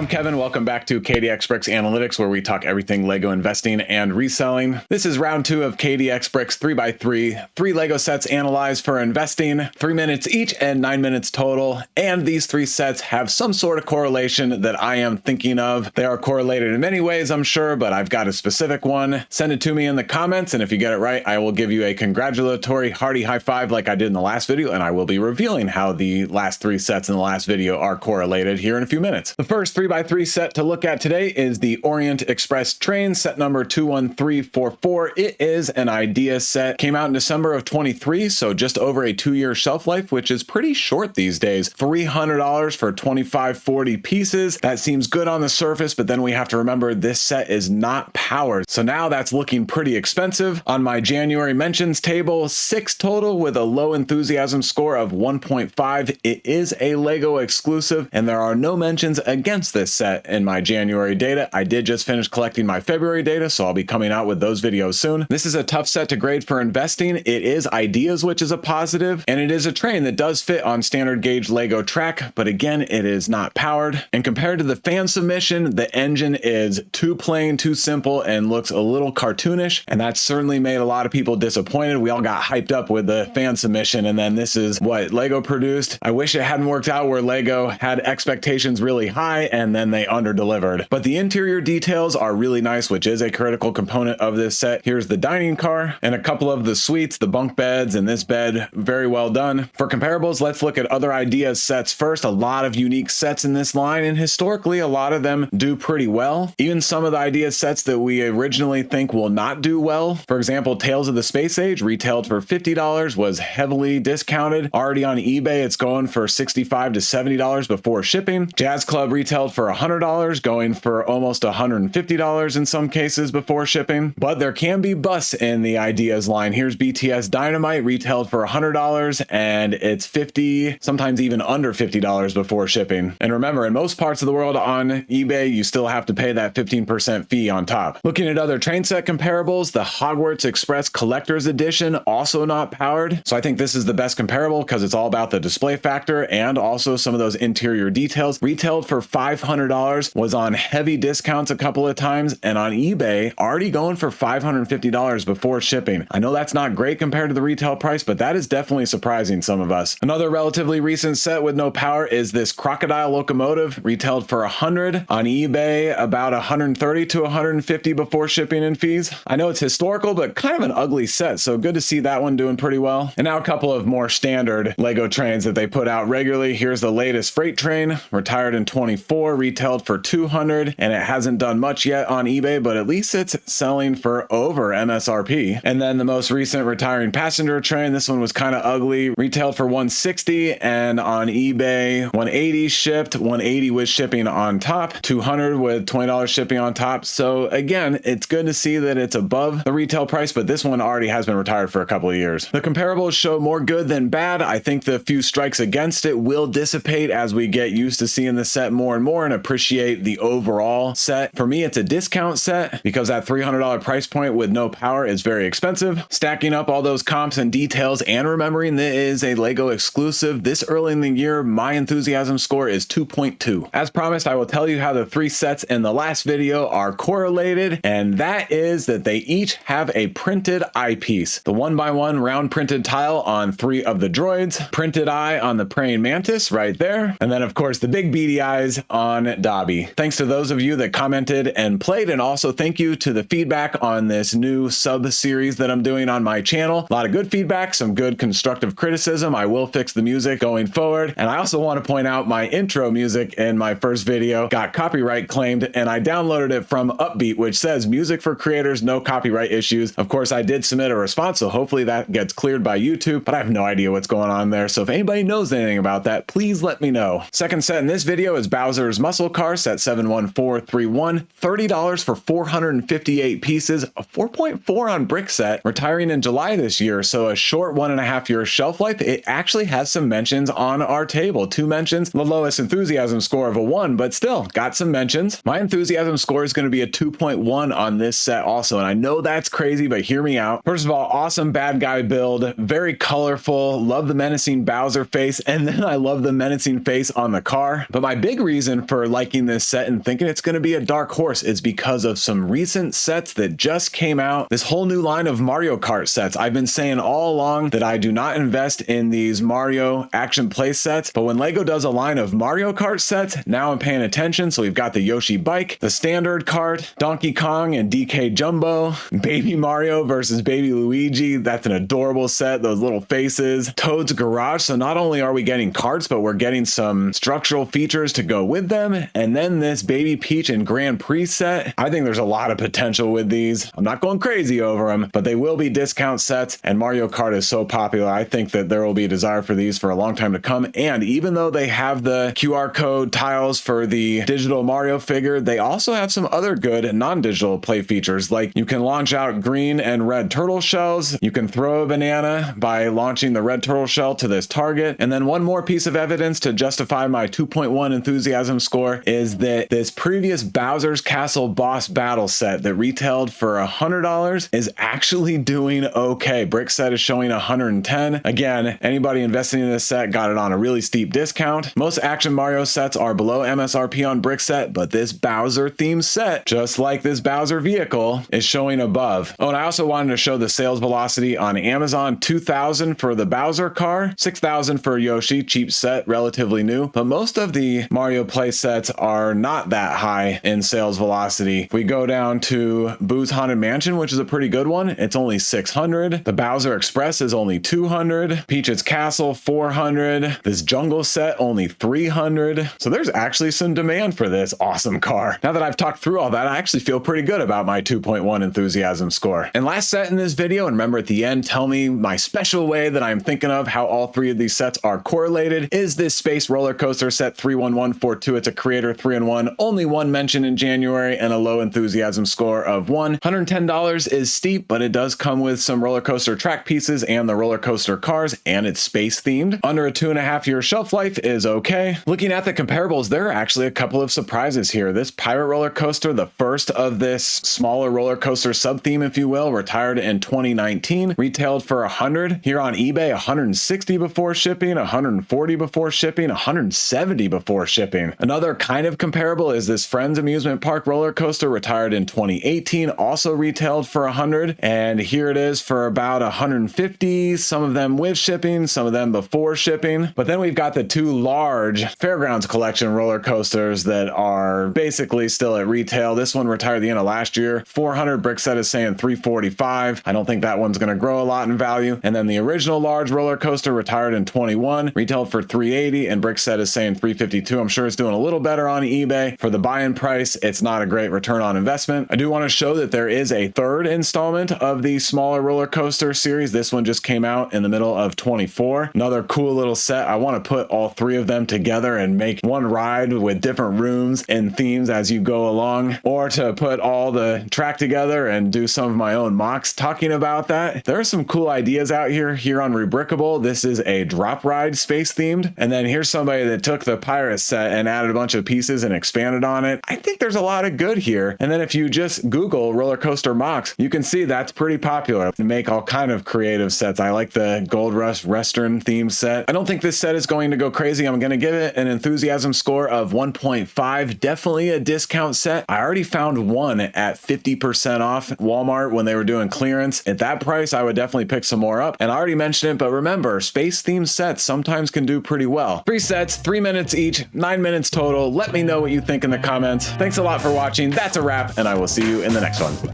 I'm Kevin. Welcome back to KDX Bricks Analytics, where we talk everything Lego investing and reselling. This is round 2 of KDX Bricks 3x3, 3 Lego sets analyzed for investing, 3 minutes each and 9 minutes total. And these 3 sets have some sort of correlation that I am thinking of. They are correlated in many ways, I'm sure, but I've got a specific one. Send it to me in the comments, and if you get it right, I will give you a congratulatory hearty high five like I did in the last video, and I will be revealing how the last 3 sets in the last video are correlated here in a few minutes. The first 3x3 set to look at today is the Orient Express train, set number 21344. It is an idea set. Came out in December of 23, so just over a 2-year shelf life, which is pretty short these days. $300 for 2540 pieces. That seems good on the surface, but then we have to remember this set is not powered. So now that's looking pretty expensive. On my January mentions table, 6 total with a low enthusiasm score of 1.5. It is a Lego exclusive, and there are no mentions against this set in my January data. I did just finish collecting my February data, so I'll be coming out with those videos soon. This is a tough set to grade for investing. It is ideas, which is a positive, and it is a train that does fit on standard gauge Lego track, but again, it is not powered. And compared to the fan submission, the engine is too plain, too simple, and looks a little cartoonish, and that certainly made a lot of people disappointed. We all got hyped up with the fan submission, and then this is what Lego produced. I wish it hadn't worked out where Lego had expectations really high, and then they under-delivered. But the interior details are really nice, which is a critical component of this set. Here's the dining car and a couple of the suites, the bunk beds, and this bed, very well done. For comparables, let's look at other ideas sets first. A lot of unique sets in this line, and historically, a lot of them do pretty well. Even some of the idea sets that we originally think will not do well. For example, Tales of the Space Age, retailed for $50, was heavily discounted. Already on eBay, it's going for $65 to $70 before shipping. Jazz Club retailed for $100, going for almost $150 in some cases before shipping. But there can be busts in the ideas line. Here's BTS Dynamite, retailed for $100, and it's $50, sometimes even under $50 before shipping. And remember, in most parts of the world on eBay, you still have to pay that 15% fee on top. Looking at other train set comparables, the Hogwarts Express Collector's Edition, also not powered. So I think this is the best comparable because it's all about the display factor and also some of those interior details. Retailed for $500, was on heavy discounts a couple of times, and on eBay, already going for $550 before shipping. I know that's not great compared to the retail price, but that is definitely surprising some of us. Another relatively recent set with no power is this Crocodile Locomotive, retailed for $100. On eBay, about $130 to $150 before shipping and fees. I know it's historical, but kind of an ugly set, so good to see that one doing pretty well. And now a couple of more standard Lego trains that they put out regularly. Here's the latest freight train, retired in 24, retailed for $200, and it hasn't done much yet on eBay, but at least it's selling for over MSRP. And then the most recent retiring passenger train, this one was kind of ugly, retailed for $160, and on eBay, $180 shipped, $180 with shipping on top, $200 with $20 shipping on top. So again, it's good to see that it's above the retail price, but this one already has been retired for a couple of years. The comparables show more good than bad. I think the few strikes against it will dissipate as we get used to seeing the set more and more and appreciate the overall set. For me, it's a discount set because that $300 price point with no power is very expensive. Stacking up all those comps and details and remembering that it is a Lego exclusive this early in the year, my enthusiasm score is 2.2. As promised, I will tell you how the 3 sets in the last video are correlated, and that is that they each have a printed eyepiece. The 1x1 round printed tile on 3 of the droids, printed eye on the praying mantis right there, and then of course the big beady eyes on Dobby. Thanks to those of you that commented and played, and also thank you to the feedback on this new sub-series that I'm doing on my channel. A lot of good feedback, some good constructive criticism. I will fix the music going forward, and I also want to point out my intro music in my first video got copyright claimed, and I downloaded it from Upbeat, which says music for creators, no copyright issues. Of course, I did submit a response, so hopefully that gets cleared by YouTube, but I have no idea what's going on there. So if anybody knows anything about that, please let me know. Second set in this video is Bowser's Muscle Car, set 71431, $30 for 458 pieces, a 4.4 on brick set, retiring in July this year, so a short 1.5 year shelf life. It actually has some mentions on our table. 2 mentions, the lowest enthusiasm score of a 1, but still got some mentions. My enthusiasm score is going to be a 2.1 on this set also, and I know that's crazy, but hear me out. First of all, awesome bad guy build, very colorful, love the menacing Bowser face, and then I love the menacing face on the car. But my big reason for for liking this set and thinking it's going to be a dark horse is because of some recent sets that just came out. This whole new line of Mario Kart sets. I've been saying all along that I do not invest in these Mario action play sets, but when Lego does a line of Mario Kart sets, now I'm paying attention. So we've got the Yoshi bike, the standard kart, Donkey Kong and DK Jumbo, Baby Mario versus Baby Luigi. That's an adorable set, those little faces. Toad's Garage. So not only are we getting karts, but we're getting some structural features to go with them. And then this Baby Peach and Grand Prix set. I think there's a lot of potential with these. I'm not going crazy over them, but they will be discount sets, and Mario Kart is so popular. I think that there will be a desire for these for a long time to come. And even though they have the QR code tiles for the digital Mario figure, they also have some other good non-digital play features, like you can launch out green and red turtle shells. You can throw a banana by launching the red turtle shell to this target. And then one more piece of evidence to justify my 2.1 enthusiasm score is that this previous Bowser's Castle boss battle set that retailed for $100 is actually doing okay. Brick set is showing 110. Again, anybody investing in this set got it on a really steep discount. Most Action Mario sets are below MSRP on Brick set, but this Bowser themed set, just like this Bowser vehicle, is showing above. Oh, and I also wanted to show the sales velocity on Amazon. 2,000 for the Bowser car, 6,000 for Yoshi, cheap set, relatively new, but most of the Mario play sets are not that high in sales velocity. If we go down to Boo's Haunted Mansion, which is a pretty good one, it's only 600. The Bowser Express is only 200. Peach's Castle, 400. This Jungle set, only 300. So there's actually some demand for this awesome car. Now that I've talked through all that, I actually feel pretty good about my 2.1 enthusiasm score. And last set in this video, and remember at the end, tell me my special way that I'm thinking of how all three of these sets are correlated, is this Space Roller Coaster set 31142. It's a creator 3-in-1, only one mention in January, and a low enthusiasm score of 1. $110 is steep, but it does come with some roller coaster track pieces and the roller coaster cars, and it's space themed. Under a 2.5-year shelf life is okay. Looking at the comparables, there are actually a couple of surprises here. This Pirate Roller Coaster, the first of this smaller roller coaster sub-theme, if you will, retired in 2019, retailed for $100. Here on eBay, $160 before shipping, $140 before shipping, $170 before shipping. Another kind of comparable is this Friends Amusement Park roller coaster, retired in 2018, also retailed for $100, and here it is for about $150, some of them with shipping, some of them before shipping. But then we've got the two large Fairgrounds Collection roller coasters that are basically still at retail. This one retired at the end of last year, 400. Brick set is saying 345. I don't think that one's going to grow a lot in value. And then the original large roller coaster retired in 21, retailed for 380, and Brick set is saying 352. I'm sure it's doing a little better on eBay. For the buy-in price, it's not a great return on investment. I do want to show that there is a third installment of the smaller roller coaster series. This one just came out in the middle of 24. Another cool little set. I want to put all three of them together and make one ride with different rooms and themes as you go along, or to put all the track together and do some of my own mocks talking about that. There are some cool ideas out here on Rebrickable. This is a drop ride space themed, and then here's somebody that took the pirate set and added a bunch of pieces and expanded on it. I think there's a lot of good here. And then if you just Google roller coaster mocks, you can see that's pretty popular. They make all kind of creative sets. I like the Gold Rush Western theme set. I don't think this set is going to go crazy. I'm going to give it an enthusiasm score of 1.5. Definitely a discount set. I already found one at 50% off at Walmart when they were doing clearance. At that price, I would definitely pick some more up. And I already mentioned it, but remember, space themed sets sometimes can do pretty well. 3 sets, 3 minutes each, 9 minutes total. Let me know what you think in the comments. Thanks a lot for watching. That's a wrap, and I will see you in the next one.